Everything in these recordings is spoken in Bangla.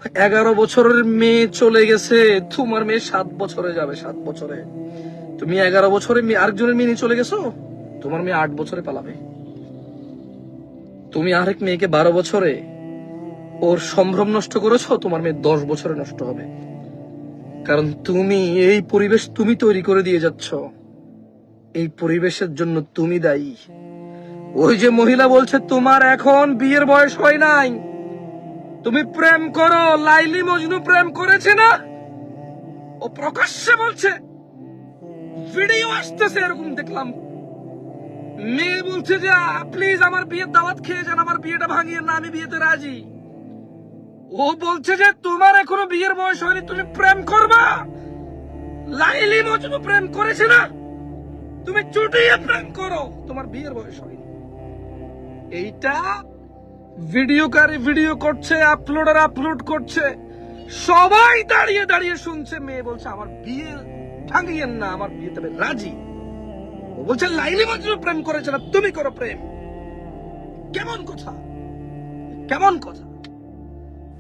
11 বছরের মেয়ে চলে গেছে, তোমার মেয়ে 7 বছরে যাবে, 7 বছরে। তুমি 11 বছরে আরেকজনের মেয়ে নিয়ে চলে গেছো, তোমার মেয়ে 8 বছরে পালাবে। তুমি আরেক মেয়েকে 12 বছরে ওর সম্ভ্রম নষ্ট করেছো, তোমার মেয়ে 10 বছরে নষ্ট হবে। কারণ তুমি এই পরিবেশ তুমি তৈরি করে দিয়ে যাচ্ছ, এই পরিবেশের জন্য তুমি দায়ী। ওই যে মহিলা বলছে তোমার এখন বিয়ের বয়স হয় নাই, তুমি প্রেম করো, লাইলি মজনু প্রেম করেছে না, ও প্রকাশ্যে বলছে, ভিডিও আসতেছে এরকম দেখলাম। মেয়ে বলছে যে প্লিজ আমার বিয়ের দাওয়াত খেয়ে যান, আমার বিয়েটা ভাঙিয়ে না, আমি বিয়েতে রাজি। ও বলছে যে তোমার এখনো বিয়ের বয়স হয়নি, তুমি প্রেম করবা। লাইলি মজনু প্রেম করেছে না, তুমি চুটিয়ে প্রেম করো, তোমার বিয়ের বয়স হয়নি। এইটা ভিডিওকারী ভিডিও করছে, আপলোডার আপলোড করছে, সবাই দাঁড়িয়ে দাঁড়িয়ে শুনছে। মেয়ে বলছে আমার বিয়ে ভাঙিয়েন না, আমার বিয়েতে আমি রাজি। ও বলছে লাইলি মজনু প্রেম করেছে না, তুমি করো প্রেম। কেমন কথা, কেমন কথা!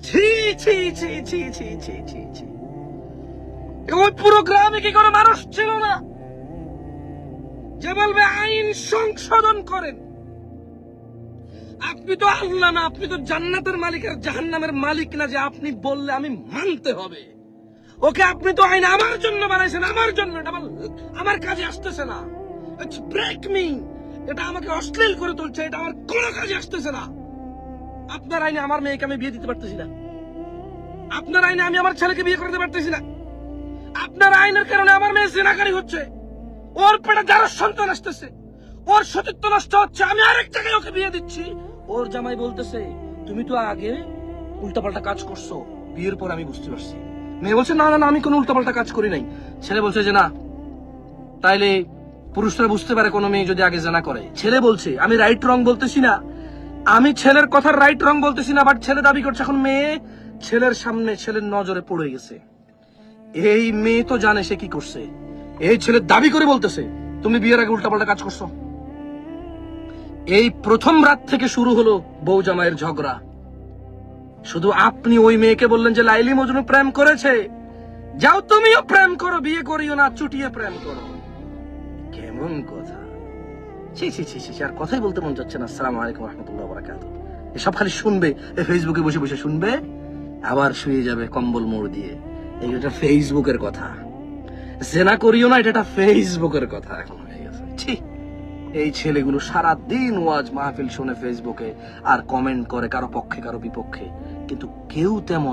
ছি ছি ছি ছি ছি ছি ছি ছি। ওই পুরো গ্রামে কি কোনো মানুষ ছিল না যে বলবে আইন সংশোধন করেন? আপনি তো আল্লাহ না, আপনি তো জান্নাতের মালিক আর জাহান্নামের মালিক না যে আপনি বললে আমি মানতে হবে। ওকে আপনি তো আইন আমার জন্য বানাইছেন, আমার জন্য, এটা আমার কাজে আসতেছে না। ইটস ব্রেক মি, এটা আমাকে অশ্লীল করে তুলছে, এটা আমার কোনো কাজে আসতেছে না। আপনার আইনে আমার মেয়েকে আমি বিয়ে দিতে পারতেছি না, আপনার আইনে আমি আমার ছেলেকে বিয়ে করতে পারতেছি না, আপনার আইনের কারণে আমার মেয়ে জিনাকারী হচ্ছে, ওর পেটে যারা সন্তান আসতেছে, ওর সতীত্ব নষ্ট হচ্ছে, আমি আরেক জায়গায় ওকে বিয়ে দিচ্ছি। ওর জামাই বলতেছে তুমি তো আগে উল্টাপাল্টা কাজ করছো, বিয়ের পর আমি বুঝতে পারছি। মেয়ে বলছে না না না, আমি কোনো উল্টাপাল্টা কাজ করি নাই। ছেলে বলছে যে না, তাইলে পুরুষরা বুঝতে পারে কোনো মেয়ে যদি আগে জানা করে। ছেলে বলছে আমি রাইট রং বলতেছি না, আমি ছেলের কথা রাইট রং বলতেছি না, বাট ছেলে দাবি করছে এখন মেয়ে ছেলের সামনে ছেলের নজরে পড়ে গেছে। এই মেয়ে তো জানে সে কি করছে, এই ছেলে দাবি করে বলতেছে তুমি বিয়ের আগে উল্টাপাল্টা কাজ করছো। এই প্রথম রাত থেকে শুরু হলো বউ জামাইয়ের ঝগড়া। শুধু আপনি ওই মেয়েকে বললেন যে লাইলি মজনু প্রেম করেছে, যাও তুমিও প্রেম করো, বিয়ে করিও না, চুটিয়ে প্রেম করো। কেমন কথা! ছি ছি ছি ছি, আর কথাই বলতে মন যাচ্ছে না। আসসালামু আলাইকুম রহমতুল্লাহ বারাকাতুহু। এসব খালি শুনবে, ফেসবুকে বসে বসে শুনবে, আবার শুয়ে যাবে কম্বল মোড় দিয়ে। এটা ফেসবুকের কথা, জেনা করিও না, এটা ফেসবুকের কথা এখন হয়ে গেছে। ছি, এই ছেলেগুলো সারাদিন ওয়াজ মাহফিল শুনে ফেসবুকে আর কমেন্ট করে কারো পক্ষে কারো বিপক্ষে, কিন্তু কেউ তেমন